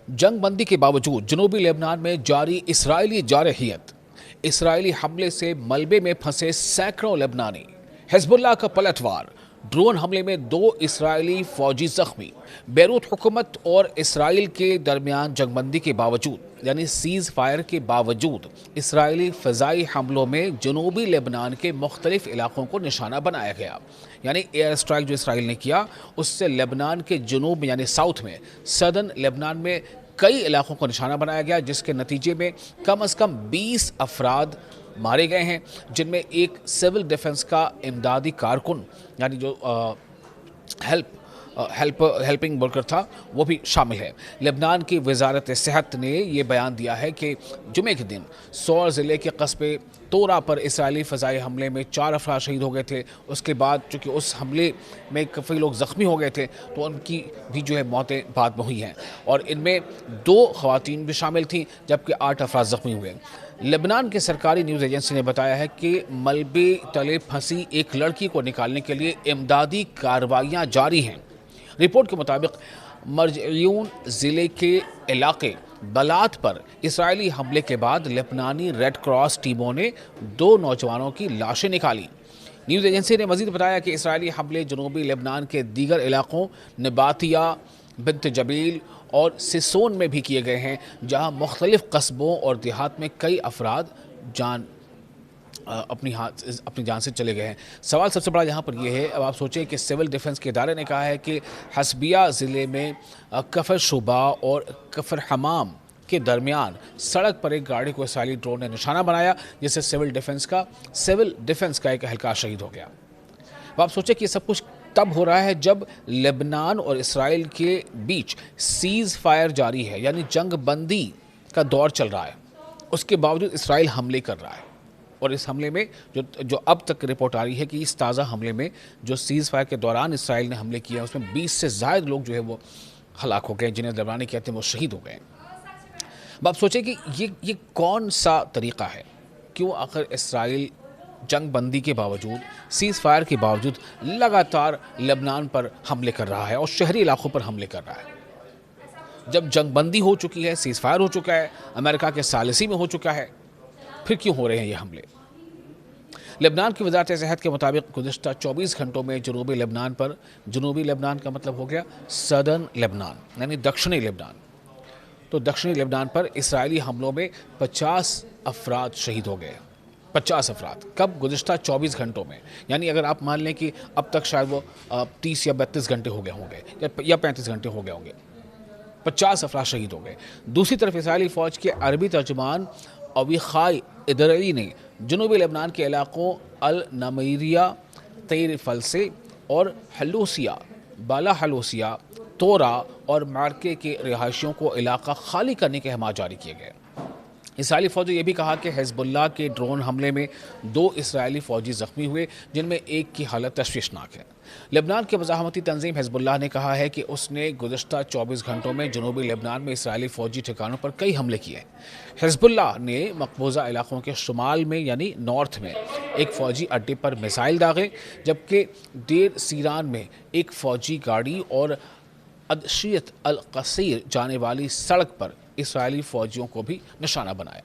जंग बंदी के बावजूद जनूबी लेबनान में जारी इसराइली जारहियत, इसराइली हमले से मलबे में फंसे सैकड़ों लेबनानी, हिजबुल्लाह का पलटवार, ड्रोन हमले में 2 इसराइली फौजी जख्मी। बैरूत हुकूमत और इसराइल के दरमियान जंगबंदी के बावजूद यानी सीज़ फायर के बावजूद इसराइली फ़ज़ाई हमलों में जनूबी लेबनान के मुख्तलिफ इलाकों को निशाना बनाया गया। यानी एयर स्ट्राइक जो इसराइल ने किया उससे लेबनान के जनूब यानी साउथ में सदर्न लेबनान में कई इलाकों को निशाना बनाया गया, जिसके नतीजे में कम से कम 20 अफराद मारे गए हैं, जिनमें एक सिविल डिफेंस का इमदादी कारकुन यानी जो हेल्पिंग वर्कर था वो भी शामिल है। लेबनान की वजारत सेहत ने यह बयान दिया है कि जुमे के दिन सौर ज़िले के कस्बे तोरा पर इसराइली फ़ज़ाई हमले में 4 अफराद शहीद हो गए थे। उसके बाद चूँकि उस हमले में काफ़ी लोग ज़ख्मी हो गए थे तो उनकी भी जो है मौतें बाद में हुई हैं और इनमें 2 ख़वातीन भी शामिल थीं जबकि 8 अफराद ज़ख्मी हुए। लेबनान की सरकारी न्यूज़ एजेंसी ने बताया है कि मलबे तले फंसी एक लड़की को निकालने के लिए इमदादी कार्रवाइयाँ जारी हैं। रिपोर्ट के मुताबिक मरजयून ज़िले के इलाके बलात पर इसराइली हमले के बाद लेबनानी रेड क्रॉस टीमों ने 2 नौजवानों की लाशें निकाली। न्यूज़ एजेंसी ने मज़ीद बताया कि इसराइली हमले जनूबी लेबनान के दीगर इलाकों नबातिया, बिन्त जबील और सिसोन में भी किए गए हैं, जहां मुख्तलिफ कस्बों और देहात में कई अफराद अपनी जान से चले गए हैं। सवाल सबसे बड़ा यहाँ पर यह है, अब आप सोचें कि सिविल डिफेंस के इदारे ने कहा है कि हसबिया ज़िले में कफर शुबा और कफर हमाम के दरमियान सड़क पर एक गाड़ी को इसराइली ड्रोन ने निशाना बनाया, जिससे सिविल डिफेंस का एक एहलकार शहीद हो गया। अब आप सोचें कि सब कुछ तब हो रहा है जब लेबनान और इसराइल के बीच सीज़ फायर जारी है, यानी जंग बंदी का दौर चल रहा है। उसके बावजूद इसराइल हमले कर रहा है और इस हमले में जो अब तक रिपोर्ट आ रही है कि इस ताज़ा हमले में जो सीज़ फायर के दौरान इसराइल ने हमले किया उसमें 20 से ज़ायद लोग जो है वो हलाक हो गए, जिन्हें लेबनानी कहते हैं वो शहीद हो गए। अब आप सोचें कि ये कौन सा तरीक़ा है, क्यों आखिर इसराइल जंग बंदी के बावजूद, सीज़ फायर के बावजूद लगातार लेबनान पर हमले कर रहा है और शहरी इलाकों पर हमले कर रहा है। जब जंग बंदी हो चुकी है, सीज़ फायर हो चुका है, अमेरिका के सालिसी में हो चुका है, फिर क्यों हो रहे हैं ये हमले? लेबनान की वजारत सेहत के मुताबिक गुज़िश्ता 24 घंटों में जनूबी लेबनान का मतलब हो गया सदर्न लेबनान यानी दक्षिणी लेबनान, तो दक्षिणी लेबनान पर इसराइली हमलों में 50 अफराद शहीद हो गए। 50 अफराद कब? गुज़िश्ता 24 घंटों में। यानी अगर आप मान लें कि अब तक शायद वो 30 या 32 घंटे हो गए होंगे या 35 घंटे हो गए होंगे, 50 अफराद शहीद हो गए। दूसरी तरफ इसराइली फ़ौज के अरबी तर्जुमान अवीखाई इदरई ने जनूबी लेबनान के इलाकों अल नमीरिया, तैर फलसे और बाला हलूसिया, तोरा और मार्के के रिहायशियों को इलाका खाली करने के अहमात जारी किए गए। इसराइली फ़ौज ने यह भी कहा कि हिजबुल्लाह के ड्रोन हमले में 2 इसराइली फ़ौजी ज़ख्मी हुए, जिनमें एक की हालत तशवीशनाक है। लेबनान के मज़ाहमती तंजीम हिजबुल्लाह ने कहा है कि उसने गुज़िश्ता 24 घंटों में जनूबी लेबनान में इसराइली फ़ौजी ठिकानों पर कई हमले किए। हिजबुल्लाह ने मकबूजा इलाकों के शुमाल में यानी नॉर्थ में एक फ़ौजी अड्डे पर मिसाइल दागे, जबकि डेर सीरान में एक फ़ौजी गाड़ी और अदशियत अल कसीर जाने वाली सड़क पर इसराइली फ़ौजियों को भी निशाना बनाया।